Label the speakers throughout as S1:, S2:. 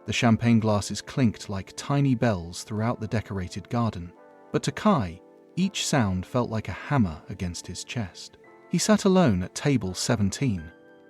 S1: The champagne glasses clinked like tiny bells throughout the decorated garden. But to Kai, each sound felt like a hammer against his chest. He sat alone at table 17,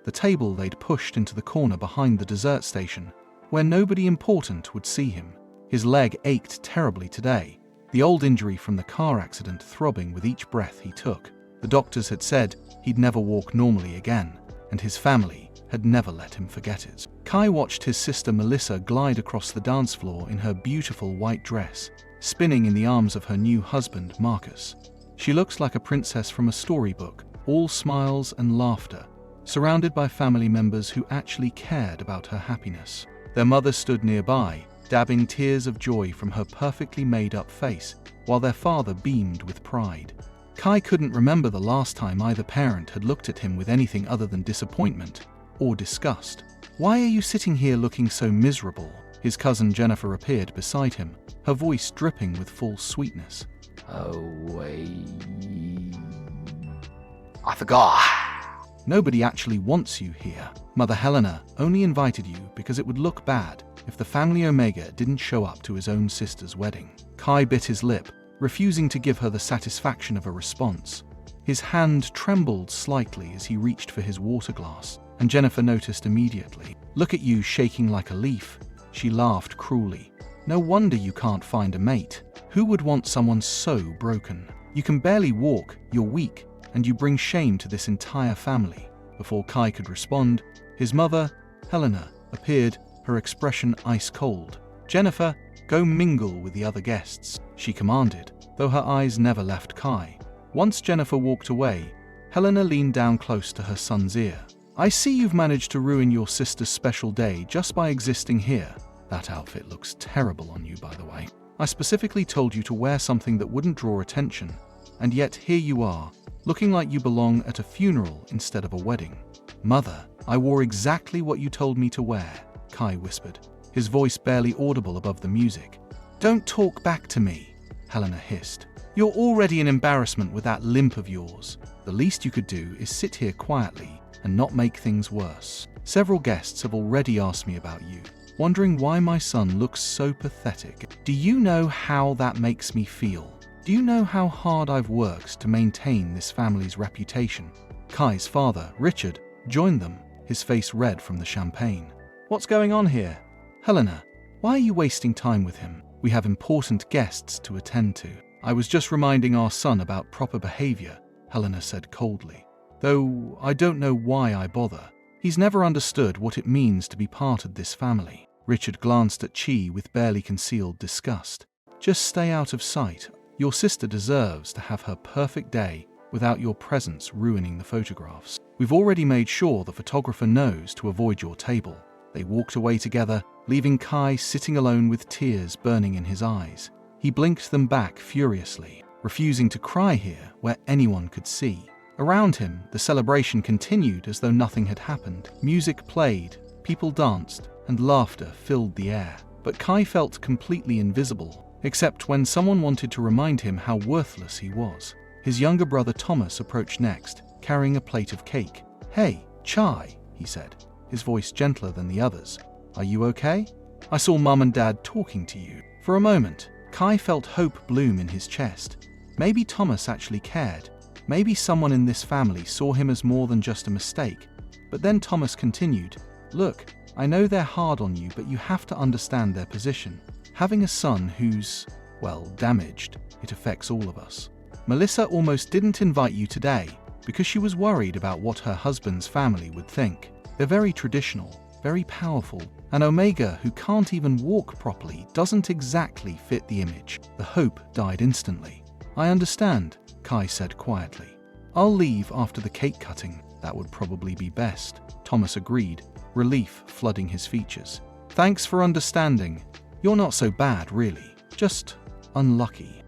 S1: the table they'd pushed into the corner behind the dessert station, where nobody important would see him. His leg ached terribly today, the old injury from the car accident throbbing with each breath he took. The doctors had said he'd never walk normally again, and his family had never let him forget it. Kai watched his sister Melissa glide across the dance floor in her beautiful white dress, spinning in the arms of her new husband, Marcus. She looked like a princess from a storybook, all smiles and laughter, surrounded by family members who actually cared about her happiness. Their mother stood nearby, dabbing tears of joy from her perfectly made-up face, while their father beamed with pride. Kai couldn't remember the last time either parent had looked at him with anything other than disappointment or disgust. "Why are you sitting here looking so miserable?" His cousin Jennifer appeared beside him, her voice dripping with false sweetness.
S2: "Oh, wait. I forgot."
S1: "Nobody actually wants you here. Mother Helena only invited you because it would look bad if the family Omega didn't show up to his own sister's wedding." Kai bit his lip, refusing to give her the satisfaction of a response. His hand trembled slightly as he reached for his water glass, and Jennifer noticed immediately. "Look at you shaking like a leaf." She laughed cruelly. "No wonder you can't find a mate. Who would want someone so broken? You can barely walk, you're weak, and you bring shame to this entire family." Before Kai could respond, his mother, Helena, appeared, her expression ice cold. "Jennifer, go mingle with the other guests," she commanded, though her eyes never left Kai. Once Jennifer walked away, Helena leaned down close to her son's ear. "I see you've managed to ruin your sister's special day just by existing here. That outfit looks terrible on you, by the way. I specifically told you to wear something that wouldn't draw attention, and yet here you are, looking like you belong at a funeral instead of a wedding." "Mother, I wore exactly what you told me to wear," Kai whispered, his voice barely audible above the music. "Don't talk back to me," Helena hissed. "You're already an embarrassment with that limp of yours. The least you could do is sit here quietly and not make things worse. Several guests have already asked me about you, wondering why my son looks so pathetic. Do you know how that makes me feel? Do you know how hard I've worked to maintain this family's reputation?" Kai's father, Richard, joined them, his face red from the champagne. "What's going on here? Helena, why are you wasting time with him? We have important guests to attend to." "I was just reminding our son about proper behavior," Helena said coldly. "Though I don't know why I bother. He's never understood what it means to be part of this family." Richard glanced at Chi with barely concealed disgust. "Just stay out of sight. Your sister deserves to have her perfect day without your presence ruining the photographs. We've already made sure the photographer knows to avoid your table." They walked away together, leaving Kai sitting alone with tears burning in his eyes. He blinked them back furiously, refusing to cry here where anyone could see. Around him, the celebration continued as though nothing had happened. Music played, people danced, and laughter filled the air. But Kai felt completely invisible, except when someone wanted to remind him how worthless he was. His younger brother Thomas approached next, carrying a plate of cake. "Hey, Chai," he said, his voice gentler than the others. "Are you okay? I saw Mum and Dad talking to you." For a moment, Kai felt hope bloom in his chest. Maybe Thomas actually cared. Maybe someone in this family saw him as more than just a mistake. But then Thomas continued, "Look, I know they're hard on you, but you have to understand their position. Having a son who's, well, damaged, it affects all of us. Melissa almost didn't invite you today because she was worried about what her husband's family would think. They're very traditional, very powerful, and Omega, who can't even walk properly, doesn't exactly fit the image." The hope died instantly. "I understand," Kai said quietly. "I'll leave after the cake cutting. That would probably be best," Thomas agreed, relief flooding his features. "Thanks for understanding. You're not so bad, really. Just unlucky.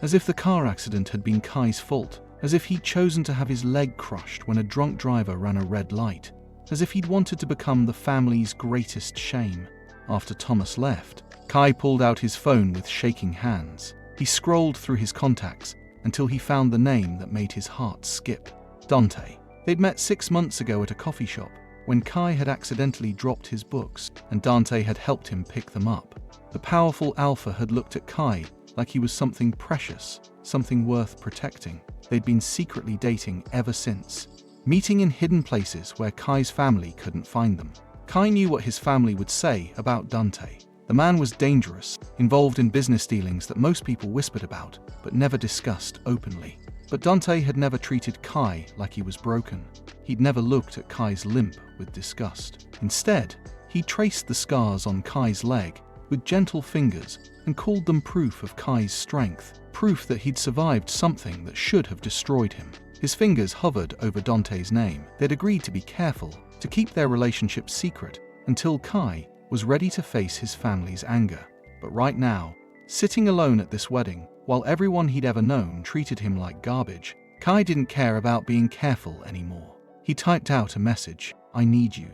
S1: As if the car accident had been Kai's fault. As if he'd chosen to have his leg crushed when a drunk driver ran a red light. As if he'd wanted to become the family's greatest shame. After Thomas left, Kai pulled out his phone with shaking hands. He scrolled through his contacts until he found the name that made his heart skip. Dante. They'd met 6 months ago at a coffee shop. when Kai had accidentally dropped his books and Dante had helped him pick them up. The powerful alpha had looked at Kai like he was something precious, something worth protecting. They'd been secretly dating ever since, meeting in hidden places where Kai's family couldn't find them. Kai knew what his family would say about Dante. The man was dangerous, involved in business dealings that most people whispered about, but never discussed openly. But Dante had never treated Kai like he was broken. He'd never looked at Kai's limp with disgust. Instead, he traced the scars on Kai's leg with gentle fingers and called them proof of Kai's strength, proof that he'd survived something that should have destroyed him. His fingers hovered over Dante's name. They'd agreed to be careful, to keep their relationship secret, until Kai was ready to face his family's anger. But right now, sitting alone at this wedding, while everyone he'd ever known treated him like garbage, Kai didn't care about being careful anymore. He typed out a message, "I need you.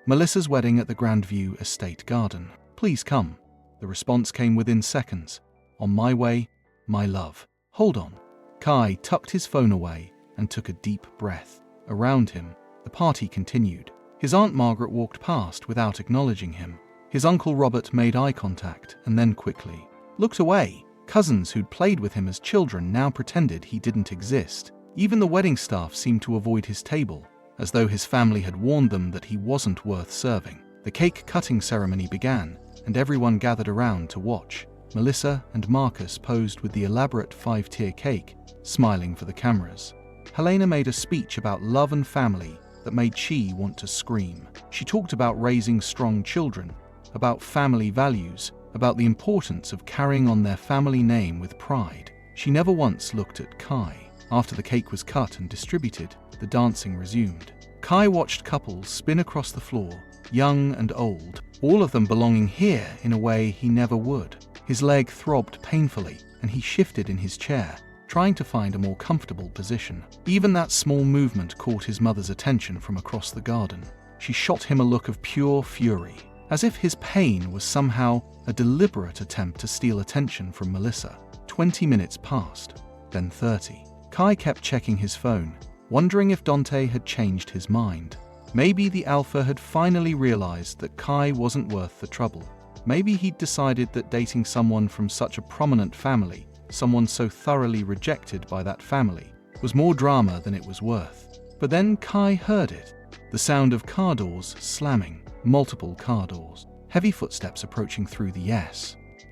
S1: Melissa's wedding at the Grandview Estate Garden. Please come." The response came within seconds. "On my way, my love. Hold on." Kai tucked his phone away and took a deep breath. Around him, the party continued. His Aunt Margaret walked past without acknowledging him. His Uncle Robert made eye contact and then quickly looked away. Cousins who'd played with him as children now pretended he didn't exist. Even the wedding staff seemed to avoid his table, as though his family had warned them that he wasn't worth serving. The cake-cutting ceremony began, and everyone gathered around to watch. Melissa and Marcus posed with the elaborate 5-tier cake, smiling for the cameras. Helena made a speech about love and family that made Chi want to scream. She talked about raising strong children, about family values, about the importance of carrying on their family name with pride. She never once looked at Kai. After the cake was cut and distributed, the dancing resumed. Kai watched couples spin across the floor, young and old, all of them belonging here in a way he never would. His leg throbbed painfully, and he shifted in his chair, trying to find a more comfortable position. Even that small movement caught his mother's attention from across the garden. She shot him a look of pure fury, as if his pain was somehow a deliberate attempt to steal attention from Melissa. 20 minutes passed, then 30. Kai kept checking his phone, wondering if Dante had changed his mind. Maybe the alpha had finally realized that Kai wasn't worth the trouble. Maybe he'd decided that dating someone from such a prominent family, someone so thoroughly rejected by that family, was more drama than it was worth. But then Kai heard it. The sound of car doors slamming, multiple car doors, heavy footsteps approaching through the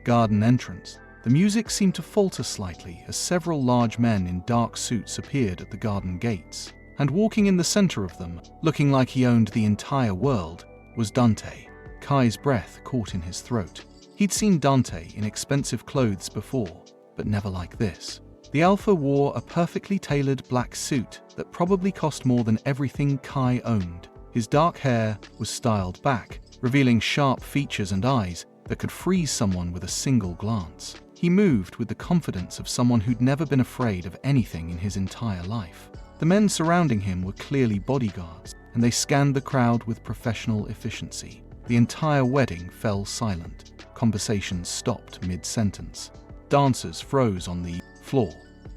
S1: garden entrance. The music seemed to falter slightly as several large men in dark suits appeared at the garden gates. And walking in the center of them, looking like he owned the entire world, was Dante. Kai's breath caught in his throat. He'd seen Dante in expensive clothes before, but never like this. The alpha wore a perfectly tailored black suit that probably cost more than everything Kai owned. His dark hair was styled back, revealing sharp features and eyes that could freeze someone with a single glance. He moved with the confidence of someone who'd never been afraid of anything in his entire life. The men surrounding him were clearly bodyguards, and they scanned the crowd with professional efficiency. The entire wedding fell silent. Conversations stopped mid-sentence. Dancers froze on the floor.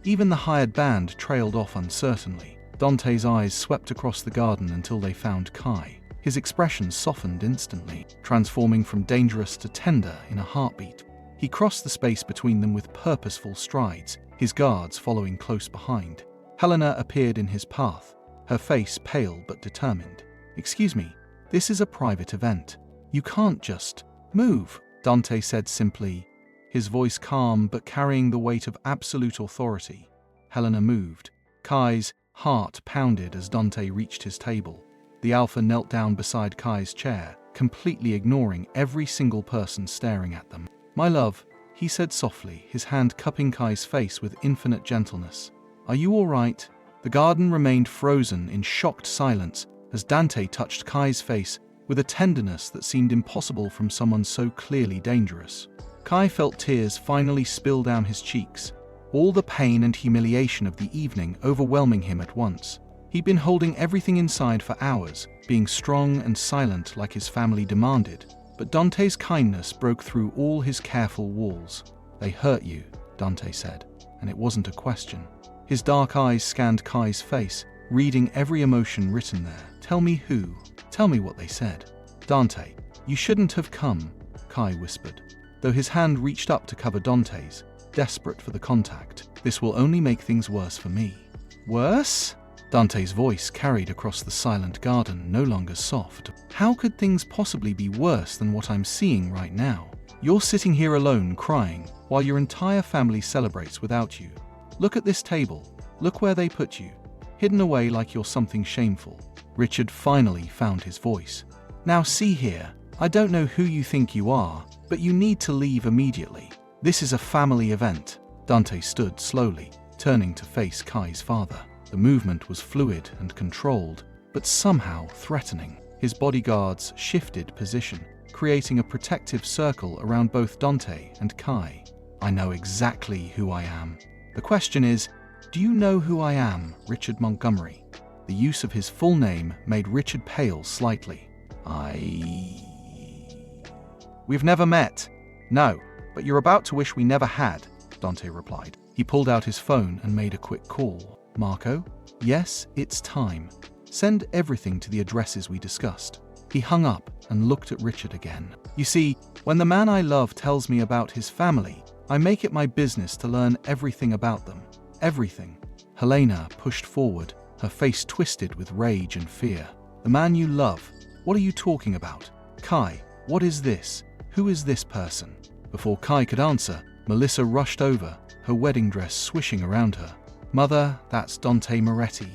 S1: Even the hired band trailed off uncertainly. Dante's eyes swept across the garden until they found Kai. His expression softened instantly, transforming from dangerous to tender in a heartbeat. He crossed the space between them with purposeful strides, his guards following close behind. Helena appeared in his path, her face pale but determined. "Excuse me, this is a private event. You can't just move," Dante said simply, his voice calm but carrying the weight of absolute authority. Helena moved. Kai's heart pounded as Dante reached his table. The alpha knelt down beside Kai's chair, completely ignoring every single person staring at them. "My love," he said softly, his hand cupping Kai's face with infinite gentleness. "Are you all right?" The garden remained frozen in shocked silence as Dante touched Kai's face with a tenderness that seemed impossible from someone so clearly dangerous. Kai felt tears finally spill down his cheeks, all the pain and humiliation of the evening overwhelming him at once. He'd been holding everything inside for hours, being strong and silent like his family demanded, but Dante's kindness broke through all his careful walls. "They hurt you," Dante said, and it wasn't a question. His dark eyes scanned Kai's face, reading every emotion written there. Tell me who. Tell me what they said. Dante, you shouldn't have come, Kai whispered, though his hand reached up to cover Dante's, desperate for the contact. This will only make things worse for me. Worse? Dante's voice carried across the silent garden, no longer soft. How could things possibly be worse than what I'm seeing right now? You're sitting here alone crying while your entire family celebrates without you. Look at this table. Look where they put you. Hidden away like you're something shameful. Richard finally found his voice. Now see here, I don't know who you think you are, but you need to leave immediately. This is a family event. Dante stood slowly, turning to face Kai's father. The movement was fluid and controlled, but somehow threatening. His bodyguards shifted position, creating a protective circle around both Dante and Kai. I know exactly who I am. The question is, do you know who I am, Richard Montgomery? The use of his full name made Richard pale slightly. We've never met. No, but you're about to wish we never had, Dante replied. He pulled out his phone and made a quick call. Marco? Yes, it's time. Send everything to the addresses we discussed. He hung up and looked at Richard again. You see, when the man I love tells me about his family, I make it my business to learn everything about them. Everything. Helena pushed forward, her face twisted with rage and fear. The man you love? What are you talking about? Kai, what is this? Who is this person? Before Kai could answer, Melissa rushed over, her wedding dress swishing around her. Mother, that's Dante Moretti.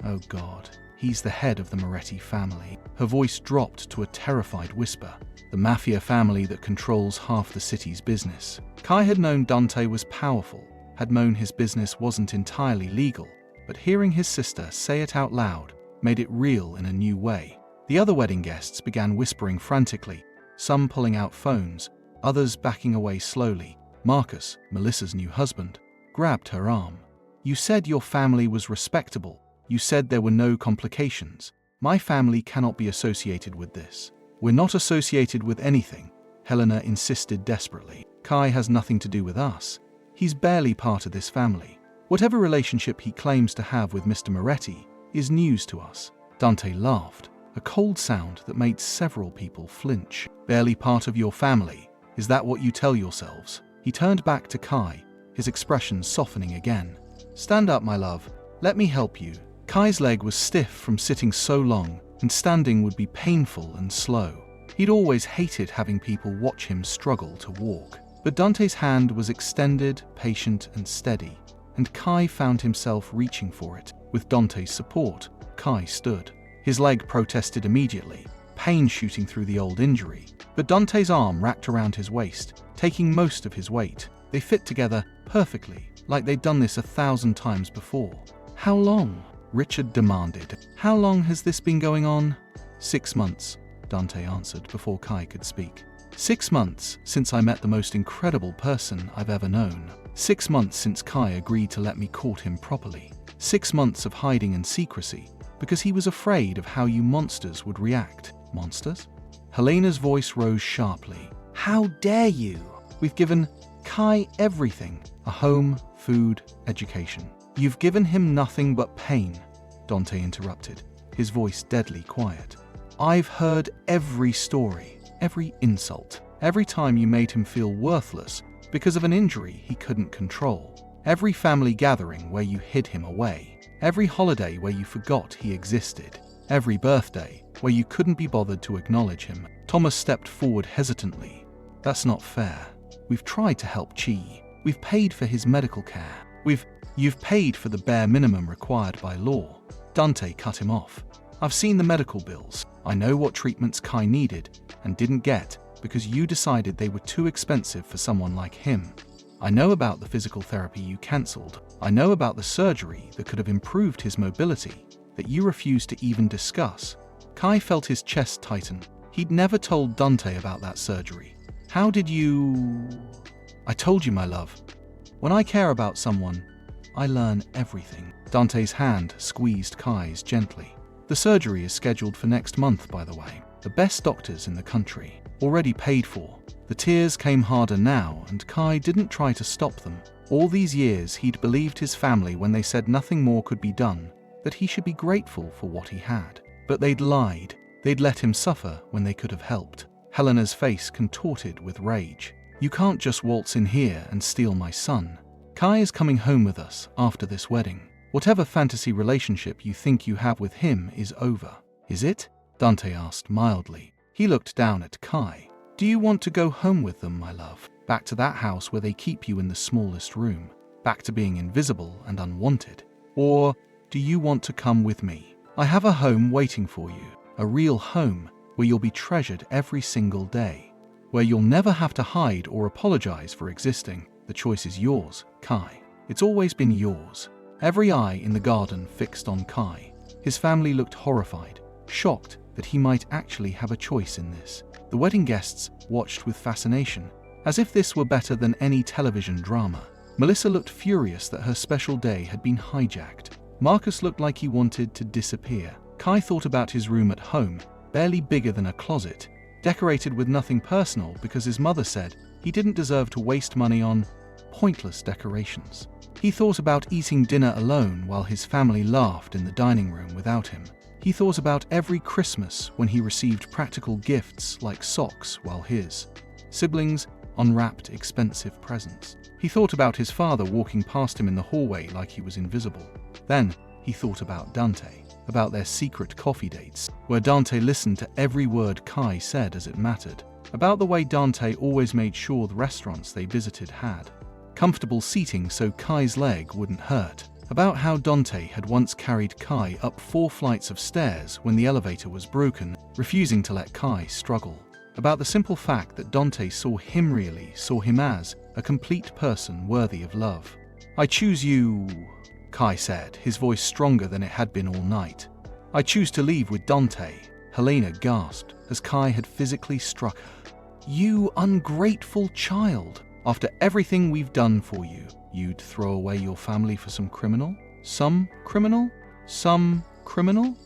S1: Oh God, he's the head of the Moretti family. Her voice dropped to a terrified whisper. The Mafia family that controls half the city's business. Kai had known Dante was powerful, had known his business wasn't entirely legal, but hearing his sister say it out loud made it real in a new way. The other wedding guests began whispering frantically, some pulling out phones, others backing away slowly. Marcus, Melissa's new husband, grabbed her arm. You said your family was respectable. You said there were no complications. My family cannot be associated with this. We're not associated with anything, Helena insisted desperately. Kai has nothing to do with us. He's barely part of this family. Whatever relationship he claims to have with Mr. Moretti is news to us. Dante laughed, a cold sound that made several people flinch. Barely part of your family? Is that what you tell yourselves? He turned back to Kai, his expression softening again. Stand up, my love. Let me help you. Kai's leg was stiff from sitting so long, and standing would be painful and slow. He'd always hated having people watch him struggle to walk. But Dante's hand was extended, patient and steady, and Kai found himself reaching for it. With Dante's support, Kai stood. His leg protested immediately, pain shooting through the old injury. But Dante's arm wrapped around his waist, taking most of his weight. They fit together perfectly, like they'd done this 1,000 times before. How long? Richard demanded. How long has this been going on? 6 months, Dante answered before Kai could speak. 6 months since I met the most incredible person I've ever known. 6 months since Kai agreed to let me court him properly. 6 months of hiding and secrecy, because he was afraid of how you monsters would react. Monsters? Helena's voice rose sharply. How dare you? We've given Kai everything. A home, food, education. You've given him nothing but pain, Dante interrupted, his voice deadly quiet. I've heard every story, every insult, every time you made him feel worthless because of an injury he couldn't control. Every family gathering where you hid him away. Every holiday where you forgot he existed. Every birthday where you couldn't be bothered to acknowledge him. Thomas stepped forward hesitantly. That's not fair. We've tried to help Chi. We've paid for his medical care. You've paid for the bare minimum required by law. Dante cut him off. I've seen the medical bills. I know what treatments Kai needed and didn't get because you decided they were too expensive for someone like him. I know about the physical therapy you cancelled. I know about the surgery that could have improved his mobility that you refused to even discuss. Kai felt his chest tighten. He'd never told Dante about that surgery. How did you... I told you, my love. When I care about someone, I learn everything. Dante's hand squeezed Kai's gently. The surgery is scheduled for next month, by the way. The best doctors in the country, already paid for. The tears came harder now, and Kai didn't try to stop them. All these years he'd believed his family when they said nothing more could be done. that he should be grateful for what he had. But they'd lied. They'd let him suffer when they could have helped. Helena's face contorted with rage. You can't just waltz in here and steal my son. Kai is coming home with us after this wedding. Whatever fantasy relationship you think you have with him is over. Is it? Dante asked mildly. He looked down at Kai. Do you want to go home with them, my love? Back to that house where they keep you in the smallest room? Back to being invisible and unwanted? Or do you want to come with me? I have a home waiting for you. A real home where you'll be treasured every single day. Where you'll never have to hide or apologize for existing. The choice is yours, Kai. It's always been yours. Every eye in the garden fixed on Kai. His family looked horrified, shocked that he might actually have a choice in this. The wedding guests watched with fascination, as if this were better than any television drama. Melissa looked furious that her special day had been hijacked. Marcus looked like he wanted to disappear. Kai thought about his room at home, barely bigger than a closet, decorated with nothing personal because his mother said he didn't deserve to waste money on pointless decorations. He thought about eating dinner alone while his family laughed in the dining room without him. He thought about every Christmas when he received practical gifts like socks while his siblings unwrapped expensive presents. He thought about his father walking past him in the hallway like he was invisible. Then he thought about Dante, about their secret coffee dates, where Dante listened to every word Kai said as it mattered, about the way Dante always made sure the restaurants they visited had comfortable seating so Kai's leg wouldn't hurt, about how Dante had once carried Kai up 4 flights of stairs when the elevator was broken, refusing to let Kai struggle, about the simple fact that Dante saw him as a complete person worthy of love. I choose you, Kai said, his voice stronger than it had been all night. I choose to leave with Dante, Helena gasped as Kai had physically struck her. You ungrateful child. After everything we've done for you, you'd throw away your family for some criminal? Some criminal? Some criminal?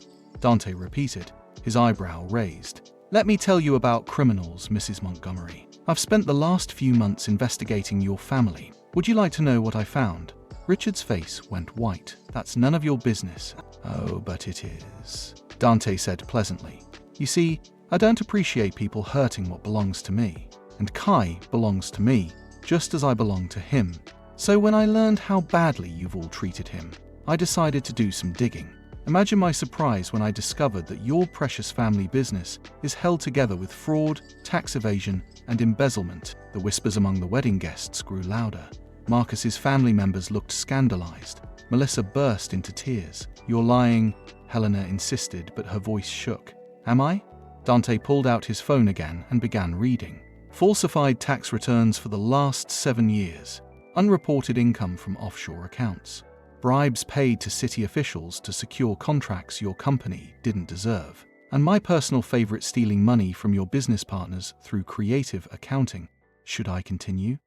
S1: Dante repeated, his eyebrow raised. Let me tell you about criminals, Mrs. Montgomery. I've spent the last few months investigating your family. Would you like to know what I found? Richard's face went white. That's none of your business. Oh, but it is, Dante said pleasantly. You see, I don't appreciate people hurting what belongs to me. And Kai belongs to me, just as I belong to him. So when I learned how badly you've all treated him, I decided to do some digging. Imagine my surprise when I discovered that your precious family business is held together with fraud, tax evasion, and embezzlement. The whispers among the wedding guests grew louder. Marcus's family members looked scandalized. Melissa burst into tears. You're lying, Helena insisted, but her voice shook. Am I? Dante pulled out his phone again and began reading. Falsified tax returns for the last 7 years. Unreported income from offshore accounts. Bribes paid to city officials to secure contracts your company didn't deserve. And my personal favorite, stealing money from your business partners through creative accounting. Should I continue?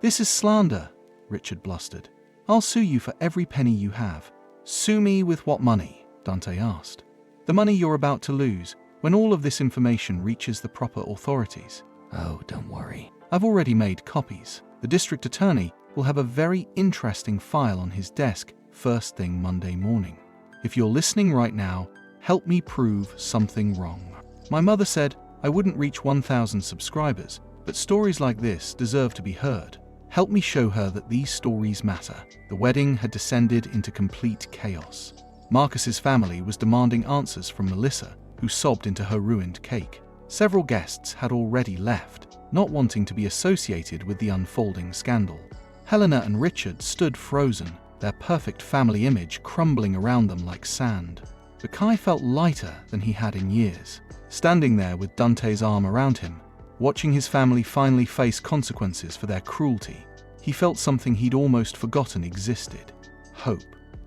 S1: This is slander, Richard blustered. I'll sue you for every penny you have. Sue me with what money? Dante asked. The money you're about to lose when all of this information reaches the proper authorities.
S2: Oh, don't worry.
S1: I've already made copies. The district attorney will have a very interesting file on his desk first thing Monday morning. If you're listening right now, help me prove something wrong. My mother said I wouldn't reach 1,000 subscribers, but stories like this deserve to be heard. Help me show her that these stories matter. The wedding had descended into complete chaos. Marcus's family was demanding answers from Melissa, who sobbed into her ruined cake. Several guests had already left, not wanting to be associated with the unfolding scandal. Helena and Richard stood frozen, their perfect family image crumbling around them like sand. But Kai felt lighter than he had in years, standing there with Dante's arm around him, watching his family finally face consequences for their cruelty. He felt something he'd almost forgotten existed. Hope.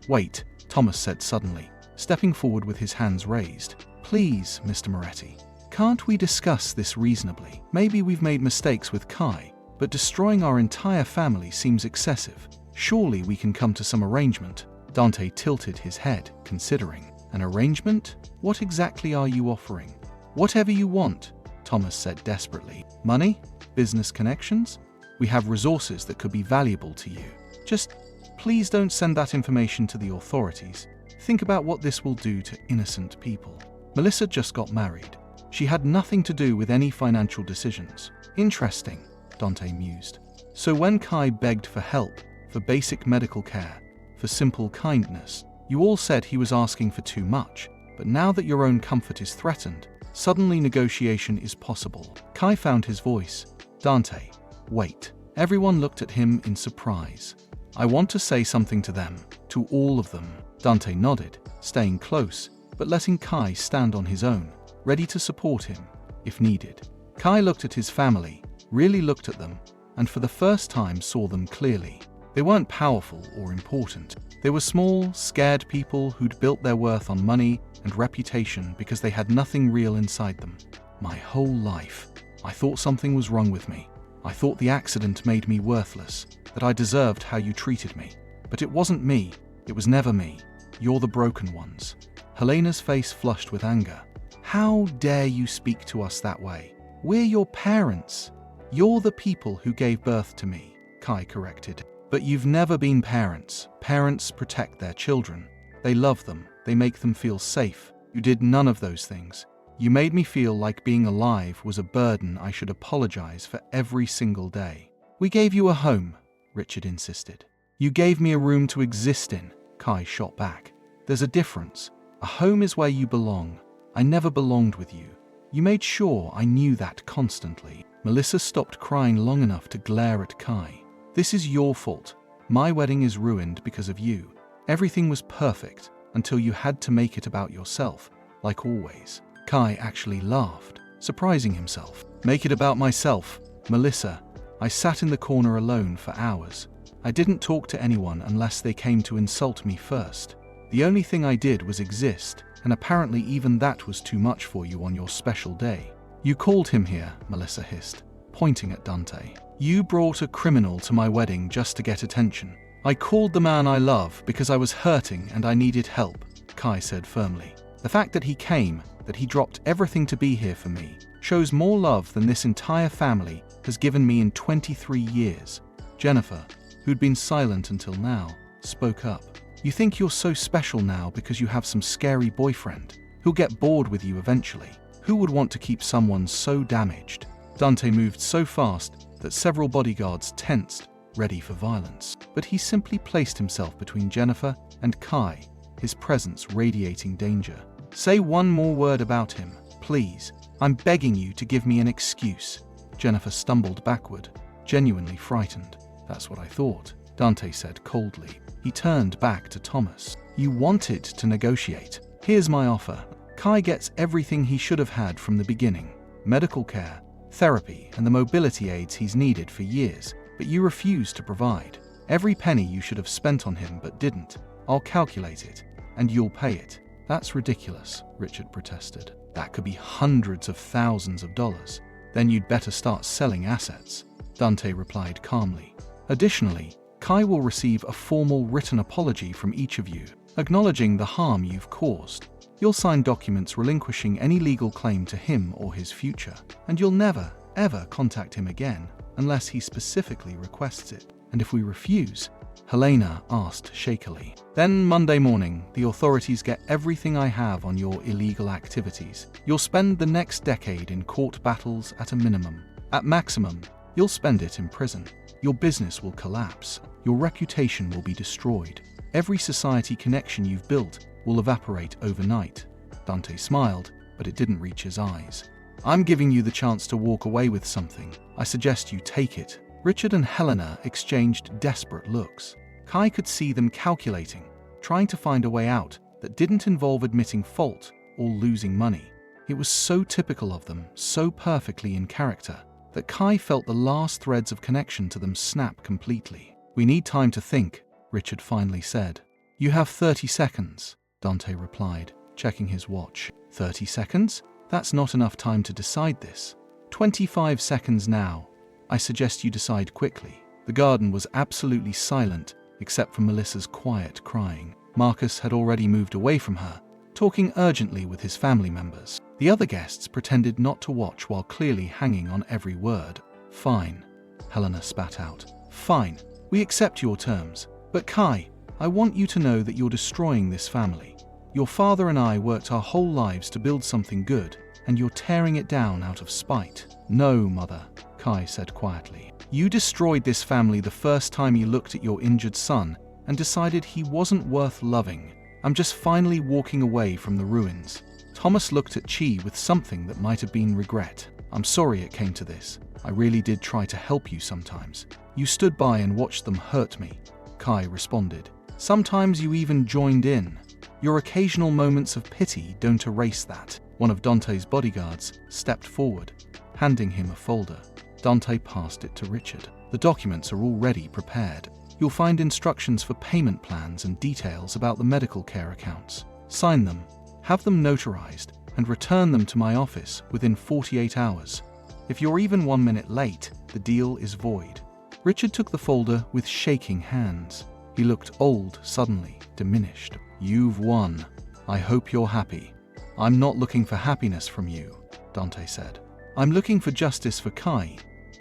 S1: Wait, Thomas said suddenly, stepping forward with his hands raised. Please, Mr. Moretti. Can't we discuss this reasonably? Maybe we've made mistakes with Kai, but destroying our entire family seems excessive. Surely we can come to some arrangement. Dante tilted his head, considering. An arrangement? What exactly are you offering? Whatever you want, Thomas said desperately. Money? Business connections? We have resources that could be valuable to you. Just please don't send that information to the authorities. Think about what this will do to innocent people. Melissa just got married. She had nothing to do with any financial decisions. Interesting, Dante mused. So when Kai begged for help, for basic medical care, for simple kindness, you all said he was asking for too much. But now that your own comfort is threatened, suddenly negotiation is possible. Kai found his voice. Dante, wait. Everyone looked at him in surprise. I want to say something to them, to all of them. Dante nodded, staying close, but letting Kai stand on his own, ready to support him, if needed. Kai looked at his family, really looked at them, and for the first time saw them clearly. They weren't powerful or important. They were small, scared people who'd built their worth on money and reputation because they had nothing real inside them. My whole life, I thought something was wrong with me. I thought the accident made me worthless, that I deserved how you treated me. But it wasn't me. It was never me. You're the broken ones. Helena's face flushed with anger. How dare you speak to us that way? We're your parents. You're the people who gave birth to me, Kai corrected. But you've never been parents. Parents protect their children. They love them. They make them feel safe. You did none of those things. You made me feel like being alive was a burden I should apologize for every single day. We gave you a home, Richard insisted. You gave me a room to exist in, Kai shot back. There's a difference. A home is where you belong. I never belonged with you. You made sure I knew that constantly. Melissa stopped crying long enough to glare at Kai. This is your fault. My wedding is ruined because of you. Everything was perfect until you had to make it about yourself, like always. Kai actually laughed, surprising himself. Make it about myself. Melissa, I sat in the corner alone for hours. I didn't talk to anyone unless they came to insult me first. The only thing I did was exist, and apparently even that was too much for you on your special day. You called him here, Melissa hissed, pointing at Dante. You brought a criminal to my wedding just to get attention. I called the man I love because I was hurting and I needed help, Kai said firmly. The fact that he came, that he dropped everything to be here for me, shows more love than this entire family has given me in 23 years. Jennifer, who'd been silent until now, spoke up. You think you're so special now because you have some scary boyfriend who'll get bored with you eventually. Who would want to keep someone so damaged? Dante moved so fast that several bodyguards tensed, ready for violence. But he simply placed himself between Jennifer and Kai, his presence radiating danger. Say one more word about him, please. I'm begging you to give me an excuse. Jennifer stumbled backward, genuinely frightened. That's what I thought, Dante said coldly. He turned back to Thomas. You wanted to negotiate. Here's my offer. Kai gets everything he should have had from the beginning. Medical care, therapy, and the mobility aids he's needed for years, but you refuse to provide. Every penny you should have spent on him but didn't. I'll calculate it, and you'll pay it. That's ridiculous, Richard protested. That could be hundreds of thousands of dollars. Then you'd better start selling assets, Dante replied calmly. Additionally, Kai will receive a formal written apology from each of you, acknowledging the harm you've caused. You'll sign documents relinquishing any legal claim to him or his future, and you'll never, ever contact him again unless he specifically requests it. And if we refuse, Helena asked shakily. Then Monday morning, the authorities get everything I have on your illegal activities. You'll spend the next decade in court battles at a minimum. At maximum, you'll spend it in prison. Your business will collapse. Your reputation will be destroyed. Every society connection you've built will evaporate overnight. Dante smiled, but it didn't reach his eyes. I'm giving you the chance to walk away with something. I suggest you take it. Richard and Helena exchanged desperate looks. Kai could see them calculating, trying to find a way out that didn't involve admitting fault or losing money. It was so typical of them, so perfectly in character, that Kai felt the last threads of connection to them snap completely. We need time to think, Richard finally said. You have 30 seconds, Dante replied, checking his watch. 30 seconds? That's not enough time to decide this. 25 seconds now. I suggest you decide quickly. The garden was absolutely silent, except for Melissa's quiet crying. Marcus had already moved away from her, talking urgently with his family members. The other guests pretended not to watch while clearly hanging on every word. Fine, Helena spat out. Fine, we accept your terms. But Kai, I want you to know that you're destroying this family. Your father and I worked our whole lives to build something good, and you're tearing it down out of spite." "No, Mother," Kai said quietly. "You destroyed this family the first time you looked at your injured son and decided he wasn't worth loving. I'm just finally walking away from the ruins." Thomas looked at Chi with something that might have been regret. "I'm sorry it came to this. I really did try to help you sometimes. You stood by and watched them hurt me," Kai responded. "Sometimes you even joined in. Your occasional moments of pity don't erase that." One of Dante's bodyguards stepped forward, handing him a folder. Dante passed it to Richard. "The documents are already prepared. You'll find instructions for payment plans and details about the medical care accounts. Sign them, have them notarized, and return them to my office within 48 hours. If you're even 1 minute late, the deal is void." Richard took the folder with shaking hands. He looked old suddenly, diminished. "You've won. I hope you're happy." "I'm not looking for happiness from you," Dante said. "I'm looking for justice for Kai.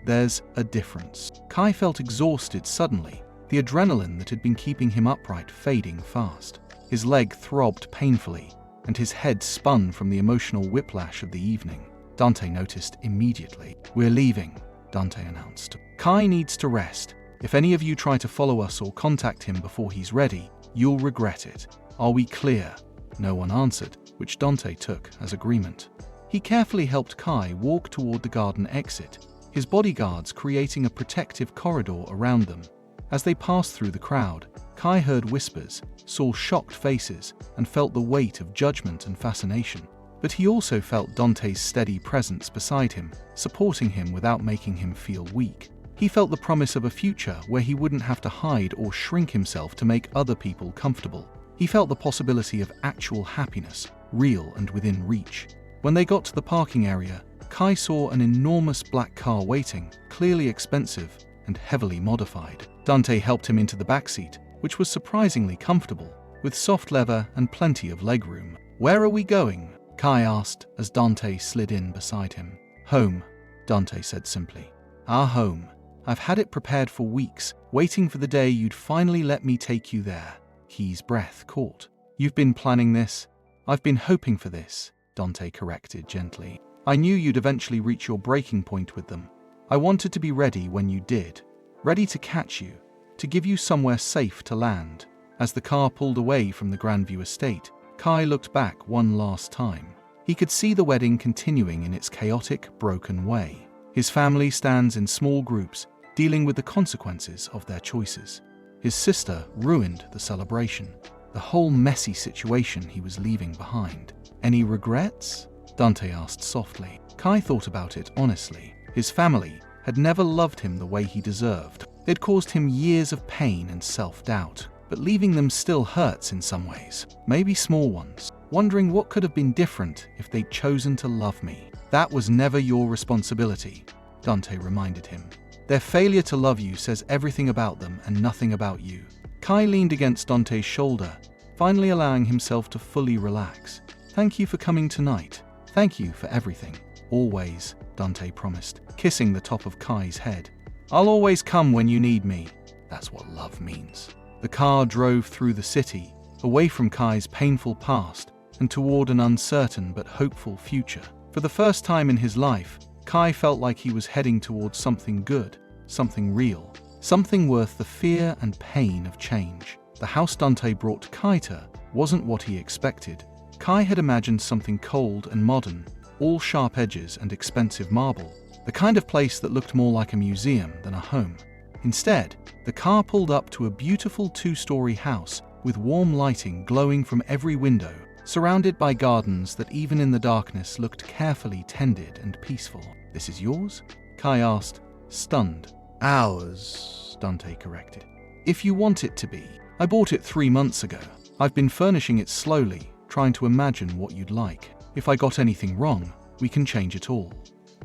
S1: There's a difference." Kai felt exhausted suddenly, the adrenaline that had been keeping him upright fading fast. His leg throbbed painfully, and his head spun from the emotional whiplash of the evening. Dante noticed immediately. "We're leaving," Dante announced. "Kai needs to rest. If any of you try to follow us or contact him before he's ready, you'll regret it. Are we clear?" No one answered, which Dante took as agreement. He carefully helped Kai walk toward the garden exit, his bodyguards creating a protective corridor around them. As they passed through the crowd, Kai heard whispers, saw shocked faces, and felt the weight of judgment and fascination. But he also felt Dante's steady presence beside him, supporting him without making him feel weak. He felt the promise of a future where he wouldn't have to hide or shrink himself to make other people comfortable. He felt the possibility of actual happiness, real and within reach. When they got to the parking area, Kai saw an enormous black car waiting, clearly expensive and heavily modified. Dante helped him into the backseat, which was surprisingly comfortable, with soft leather and plenty of legroom. "Where are we going?" Kai asked as Dante slid in beside him. "Home," Dante said simply. "Our home. I've had it prepared for weeks, waiting for the day you'd finally let me take you there." His breath caught. "You've been planning this?" "I've been hoping for this," Dante corrected gently. "I knew you'd eventually reach your breaking point with them. I wanted to be ready when you did, ready to catch you, to give you somewhere safe to land." As the car pulled away from the Grandview estate, Kai looked back one last time. He could see the wedding continuing in its chaotic, broken way. His family stands in small groups, dealing with the consequences of their choices. His sister ruined the celebration, the whole messy situation he was leaving behind. "Any regrets?" Dante asked softly. Kai thought about it honestly. His family had never loved him the way he deserved. They'd caused him years of pain and self-doubt, but leaving them still hurts in some ways, maybe small ones. Wondering what could have been different if they'd chosen to love me. "That was never your responsibility," Dante reminded him. "Their failure to love you says everything about them and nothing about you." Kai leaned against Dante's shoulder, finally allowing himself to fully relax. "Thank you for coming tonight. Thank you for everything." "Always," Dante promised, kissing the top of Kai's head. "I'll always come when you need me." That's what love means. The car drove through the city, away from Kai's painful past and toward an uncertain but hopeful future. For the first time in his life, Kai felt like he was heading towards something good, something real, something worth the fear and pain of change. The house Dante brought to Kai to wasn't what he expected. Kai had imagined something cold and modern, all sharp edges and expensive marble, the kind of place that looked more like a museum than a home. Instead, the car pulled up to a beautiful 2-story house with warm lighting glowing from every window, surrounded by gardens that even in the darkness looked carefully tended and peaceful. "This is yours?" Kai asked, stunned. "Ours," Dante corrected. "If you want it to be. I bought it 3 months ago. I've been furnishing it slowly, trying to imagine what you'd like. If I got anything wrong, we can change it all."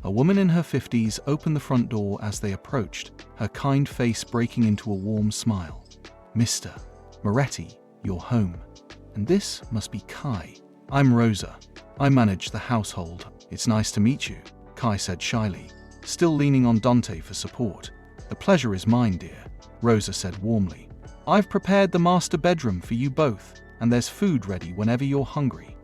S1: A woman in her 50s opened the front door as they approached, her kind face breaking into a warm smile. "Mr. Moretti, you're home. And this must be Kai. I'm Rosa. I manage the household. It's nice to meet you," Kai said shyly, still leaning on Dante for support. "The pleasure is mine, dear," Rosa said warmly. "I've prepared the master bedroom for you both. and there's food ready whenever you're hungry.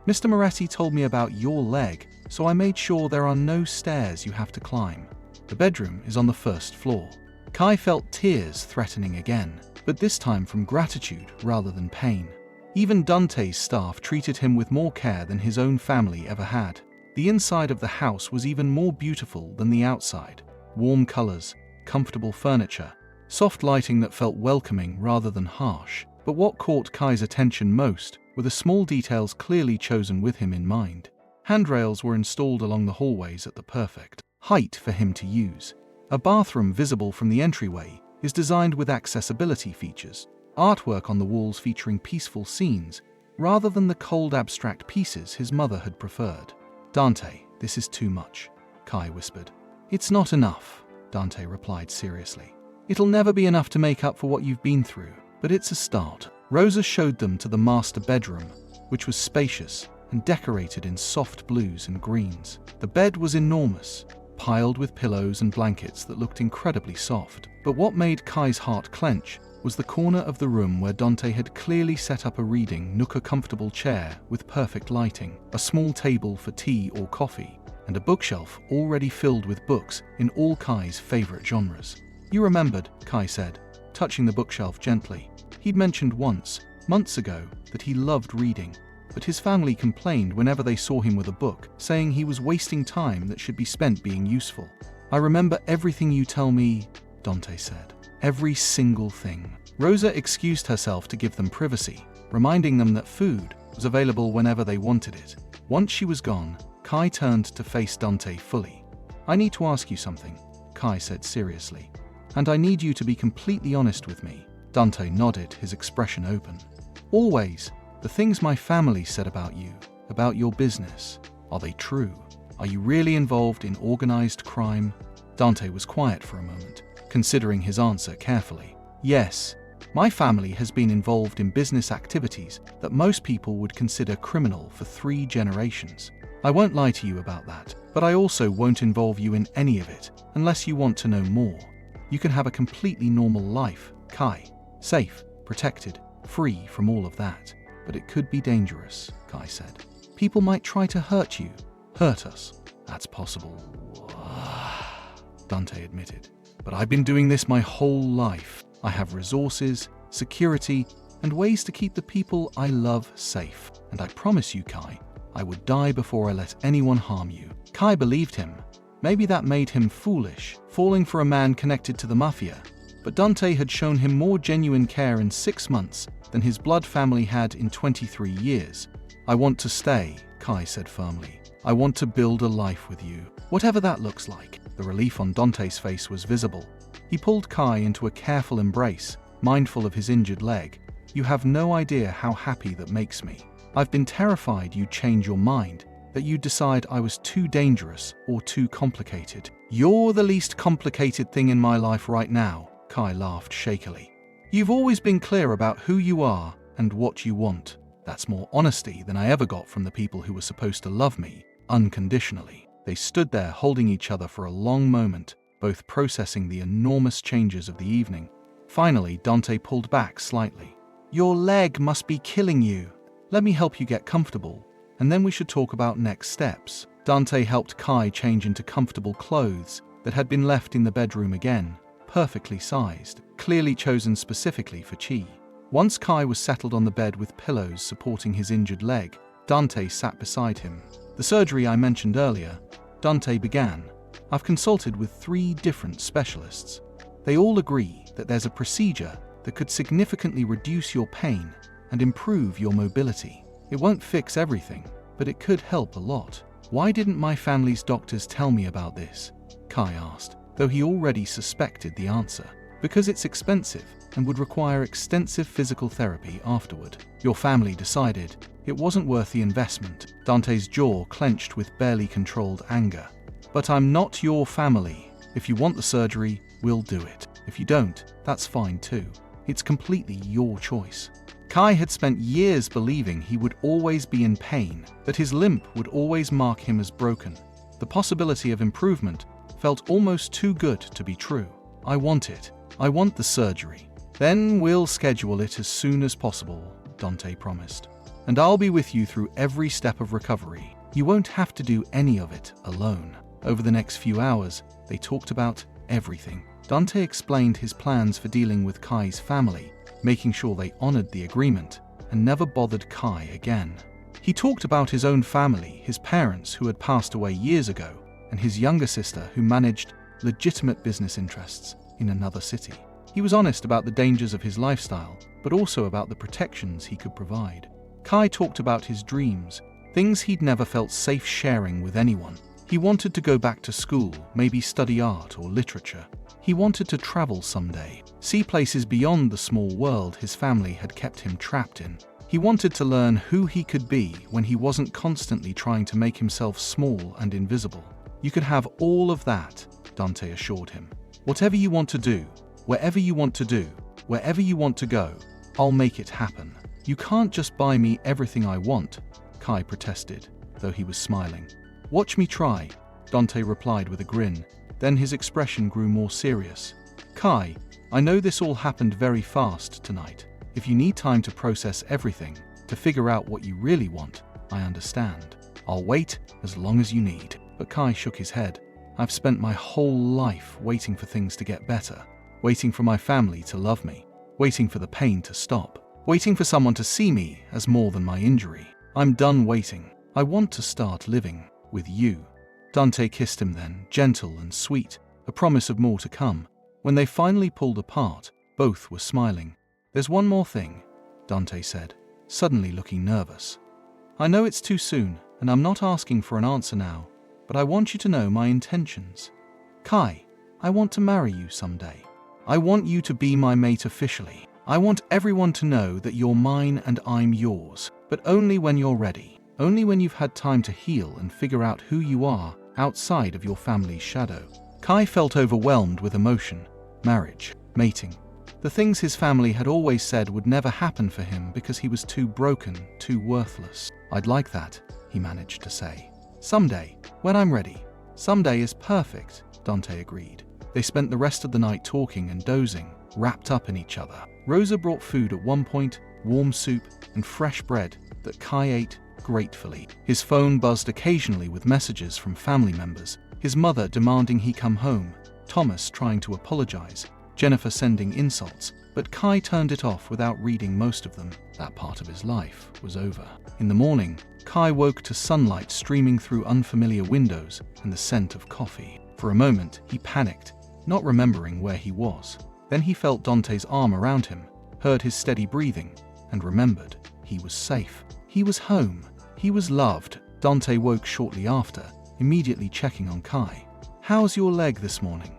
S1: Mr. Moretti told me about your leg, so I made sure there are no stairs you have to climb. The bedroom is on the first floor. Kai felt tears threatening again, but this time from gratitude rather than pain. Even Dante's staff treated him with more care than his own family ever had. The inside of the house was even more beautiful than the outside. Warm colors, comfortable furniture, soft lighting that felt welcoming rather than harsh. But what caught Kai's attention most were the small details clearly chosen with him in mind. Handrails were installed along the hallways at the perfect height for him to use. A bathroom visible from the entryway is designed with accessibility features. Artwork on the walls featuring peaceful scenes, rather than the cold abstract pieces his mother had preferred. Dante, this is too much, Kai whispered. It's not enough, Dante replied seriously. It'll never be enough to make up for what you've been through, but it's a start. Rosa showed them to the master bedroom, which was spacious and decorated in soft blues and greens. The bed was enormous, piled with pillows and blankets that looked incredibly soft. But what made Kai's heart clench was the corner of the room where Dante had clearly set up a reading nook, a comfortable chair with perfect lighting, a small table for tea or coffee, and a bookshelf already filled with books in all Kai's favorite genres. You remembered, Kai said, touching the bookshelf gently. He'd mentioned once, months ago, that he loved reading, but his family complained whenever they saw him with a book, saying he was wasting time that should be spent being useful. I remember everything you tell me, Dante said. Every single thing. Rosa excused herself to give them privacy, reminding them that food was available whenever they wanted it. Once she was gone, Kai turned to face Dante fully. I need to ask you something, Kai said seriously, and I need you to be completely honest with me. Dante nodded, his expression open. Always, the things my family said about you, about your business, are they true? Are you really involved in organized crime? Dante was quiet for a moment, considering his answer carefully. Yes, my family has been involved in business activities that most people would consider criminal for 3 generations. I won't lie to you about that, but I also won't involve you in any of it unless you want to know more. You can have a completely normal life, Kai. Safe, protected, free from all of that. But it could be dangerous, Kai said. People might try to hurt you, hurt us. That's possible, Dante admitted. But I've been doing this my whole life. I have resources, security, and ways to keep the people I love safe. And I promise you, Kai, I would die before I let anyone harm you. Kai believed him. Maybe that made him foolish, falling for a man connected to the Mafia. But Dante had shown him more genuine care in 6 months than his blood family had in 23 years. I want to stay, Kai said firmly. I want to build a life with you, whatever that looks like. The relief on Dante's face was visible. He pulled Kai into a careful embrace, mindful of his injured leg. You have no idea how happy that makes me. I've been terrified you'd change your mind, that you'd decide I was too dangerous or too complicated. You're the least complicated thing in my life right now, Kai laughed shakily. You've always been clear about who you are and what you want. That's more honesty than I ever got from the people who were supposed to love me, unconditionally. They stood there holding each other for a long moment, both processing the enormous changes of the evening. Finally, Dante pulled back slightly. Your leg must be killing you. Let me help you get comfortable, and then we should talk about next steps. Dante helped Kai change into comfortable clothes that had been left in the bedroom again, perfectly sized, clearly chosen specifically for Chi. Once Kai was settled on the bed with pillows supporting his injured leg, Dante sat beside him. The surgery I mentioned earlier, Dante began. I've consulted with 3 different specialists. They all agree that there's a procedure that could significantly reduce your pain and improve your mobility. It won't fix everything, but it could help a lot. Why didn't my family's doctors tell me about this? Kai asked, though he already suspected the answer. Because it's expensive and would require extensive physical therapy afterward. Your family decided it wasn't worth the investment. Dante's jaw clenched with barely controlled anger. But I'm not your family. If you want the surgery, we'll do it. If you don't, that's fine too. It's completely your choice. Kai had spent years believing he would always be in pain, that his limp would always mark him as broken. The possibility of improvement felt almost too good to be true. I want it. I want the surgery. Then we'll schedule it as soon as possible, Dante promised. "And I'll be with you through every step of recovery. You won't have to do any of it alone." Over the next few hours, they talked about everything. Dante explained his plans for dealing with Kai's family, making sure they honored the agreement and never bothered Kai again. He talked about his own family, his parents who had passed away years ago, and his younger sister who managed legitimate business interests in another city. He was honest about the dangers of his lifestyle, but also about the protections he could provide. Kai talked about his dreams, things he'd never felt safe sharing with anyone. He wanted to go back to school, maybe study art or literature. He wanted to travel someday, see places beyond the small world his family had kept him trapped in. He wanted to learn who he could be when he wasn't constantly trying to make himself small and invisible. "You could have all of that," Dante assured him. "Whatever you want to do, wherever you want to do, wherever you want to go, I'll make it happen. You can't just buy me everything I want," Kai protested, though he was smiling. "Watch me try," Dante replied with a grin. Then his expression grew more serious. "Kai, I know this all happened very fast tonight. If you need time to process everything, to figure out what you really want, I understand. I'll wait as long as you need." But Kai shook his head. "I've spent my whole life waiting for things to get better, waiting for my family to love me, waiting for the pain to stop, waiting for someone to see me as more than my injury. I'm done waiting. I want to start living with you." Dante kissed him then, gentle and sweet, a promise of more to come. When they finally pulled apart, both were smiling. "There's one more thing," Dante said, suddenly looking nervous. "I know it's too soon, and I'm not asking for an answer now, but I want you to know my intentions. Kai, I want to marry you someday. I want you to be my mate officially. I want everyone to know that you're mine and I'm yours, but only when you're ready, only when you've had time to heal and figure out who you are outside of your family's shadow." Kai felt overwhelmed with emotion. Marriage, mating, the things his family had always said would never happen for him because he was too broken, too worthless. "I'd like that," he managed to say. "Someday, when I'm ready." "Someday is perfect," Dante agreed. They spent the rest of the night talking and dozing, wrapped up in each other. Rosa brought food at one point, warm soup and fresh bread that Kai ate gratefully. His phone buzzed occasionally with messages from family members, his mother demanding he come home, Thomas trying to apologize, Jennifer sending insults, but Kai turned it off without reading most of them. That part of his life was over. In the morning, Kai woke to sunlight streaming through unfamiliar windows and the scent of coffee. For a moment, he panicked, not remembering where he was. Then he felt Dante's arm around him, heard his steady breathing, and remembered he was safe. He was home. He was loved. Dante woke shortly after, immediately checking on Kai. "How's your leg this morning?"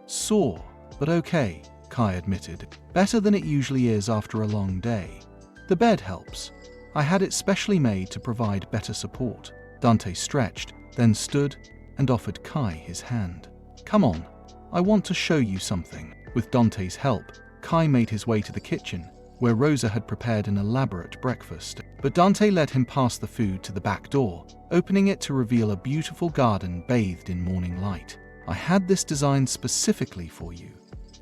S1: "Sore, but okay," Kai admitted. "Better than it usually is after a long day. The bed helps. I had it specially made to provide better support." Dante stretched, then stood and offered Kai his hand. "Come on, I want to show you something." With Dante's help, Kai made his way to the kitchen, where Rosa had prepared an elaborate breakfast. But Dante led him past the food to the back door, opening it to reveal a beautiful garden bathed in morning light. "I had this designed specifically for you,"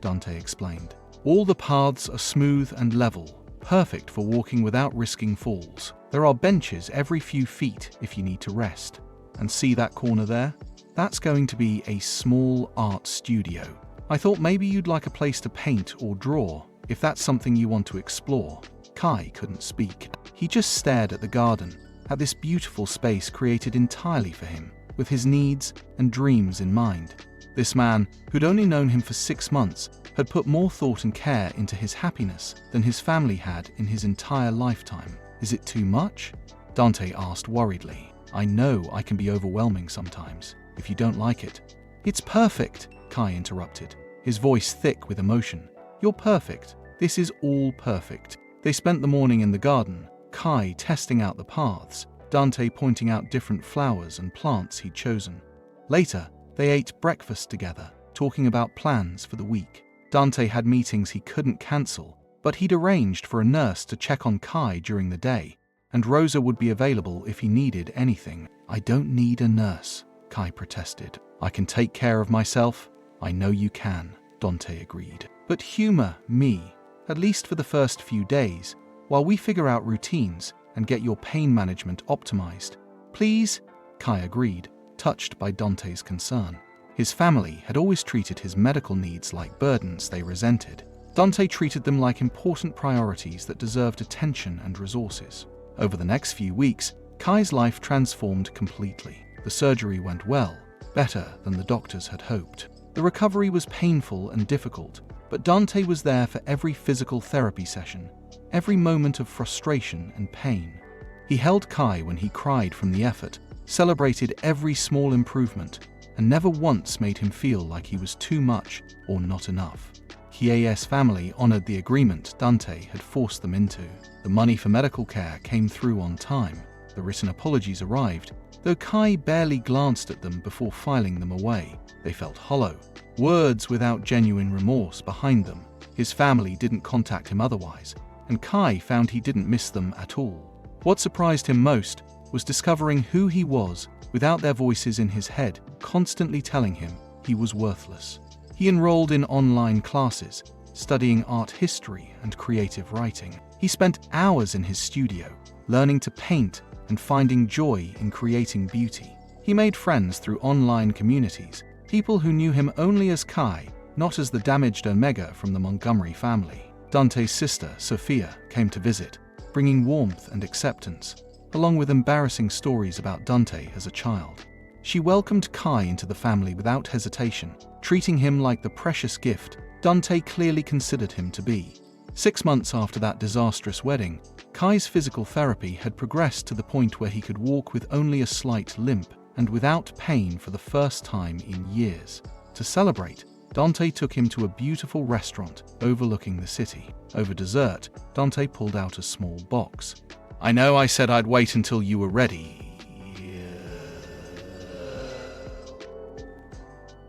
S1: Dante explained. "All the paths are smooth and level, perfect for walking without risking falls. There are benches every few feet if you need to rest. And see that corner there? That's going to be a small art studio. I thought maybe you'd like a place to paint or draw, if that's something you want to explore." Kai couldn't speak. He just stared at the garden, at this beautiful space created entirely for him, with his needs and dreams in mind. This man, who'd only known him for 6 months, had put more thought and care into his happiness than his family had in his entire lifetime. "Is it too much?" Dante asked worriedly. "I know I can be overwhelming sometimes, if you don't like it." "It's perfect," Kai interrupted, his voice thick with emotion. "You're perfect. This is all perfect." They spent the morning in the garden, Kai testing out the paths, Dante pointing out different flowers and plants he'd chosen. Later, they ate breakfast together, talking about plans for the week. Dante had meetings he couldn't cancel, but he'd arranged for a nurse to check on Kai during the day, and Rosa would be available if he needed anything. "I don't need a nurse," Kai protested. "I can take care of myself." "I know you can," Dante agreed. "But humor me, at least for the first few days. while we figure out routines and get your pain management optimized. Please? Kai agreed, touched by Dante's concern. His family had always treated his medical needs like burdens they resented. Dante treated them like important priorities that deserved attention and resources. Over the next few weeks, Kai's life transformed completely. The surgery went well, better than the doctors had hoped. The recovery was painful and difficult, but Dante was there for every physical therapy session, every moment of frustration and pain. He held Kai when he cried from the effort, celebrated every small improvement, and never once made him feel like he was too much or not enough. Kie's family honored the agreement Dante had forced them into. The money for medical care came through on time. The written apologies arrived, though Kai barely glanced at them before filing them away. They felt hollow, words without genuine remorse behind them. His family didn't contact him otherwise, and Kai found he didn't miss them at all. What surprised him most was discovering who he was without their voices in his head constantly telling him he was worthless. He enrolled in online classes, studying art history and creative writing. He spent hours in his studio, learning to paint and finding joy in creating beauty. He made friends through online communities, people who knew him only as Kai, not as the damaged Omega from the Montgomery family. Dante's sister, Sophia, came to visit, bringing warmth and acceptance, along with embarrassing stories about Dante as a child. She welcomed Kai into the family without hesitation, treating him like the precious gift Dante clearly considered him to be. 6 months after that disastrous wedding, Kai's physical therapy had progressed to the point where he could walk with only a slight limp and without pain for the first time in years. To celebrate, Dante took him to a beautiful restaurant overlooking the city. Over dessert, Dante pulled out a small box. "I know I said I'd wait until you were ready,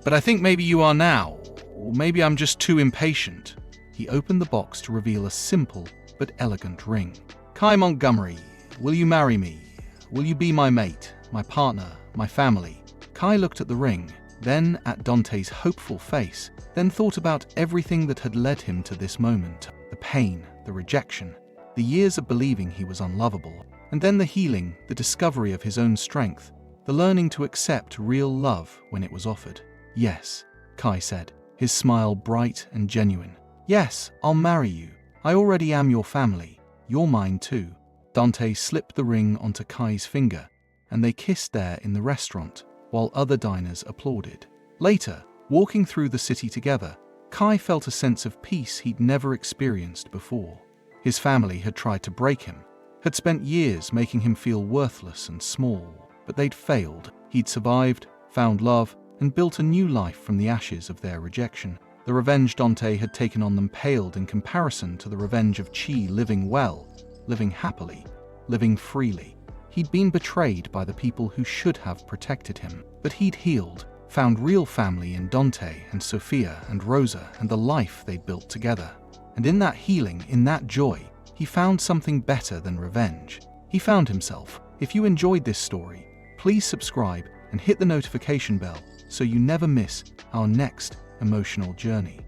S1: but I think maybe you are now, or maybe I'm just too impatient." He opened the box to reveal a simple but elegant ring. "Kai Montgomery, will you marry me? Will you be my mate, my partner, my family?" Kai looked at the ring, then at Dante's hopeful face, then thought about everything that had led him to this moment. The pain, the rejection, the years of believing he was unlovable, and then the healing, the discovery of his own strength, the learning to accept real love when it was offered. "Yes," Kai said, his smile bright and genuine. "Yes, I'll marry you. I already am your family. You're mine too." Dante slipped the ring onto Kai's finger, and they kissed there in the restaurant, while other diners applauded. Later, walking through the city together, Kai felt a sense of peace he'd never experienced before. His family had tried to break him, had spent years making him feel worthless and small, but they'd failed. He'd survived, found love, and built a new life from the ashes of their rejection. The revenge Dante had taken on them paled in comparison to the revenge of Chi living well, living happily, living freely. He'd been betrayed by the people who should have protected him, but he'd healed, found real family in Dante and Sophia and Rosa and the life they'd built together. And in that healing, in that joy, he found something better than revenge. He found himself. If you enjoyed this story, please subscribe and hit the notification bell so you never miss our next emotional journey.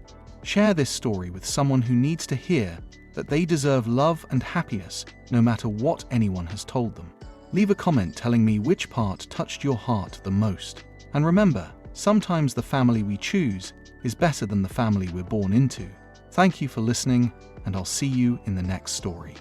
S1: Share this story with someone who needs to hear that they deserve love and happiness no matter what anyone has told them. Leave a comment telling me which part touched your heart the most. And remember, sometimes the family we choose is better than the family we're born into. Thank you for listening, and I'll see you in the next story.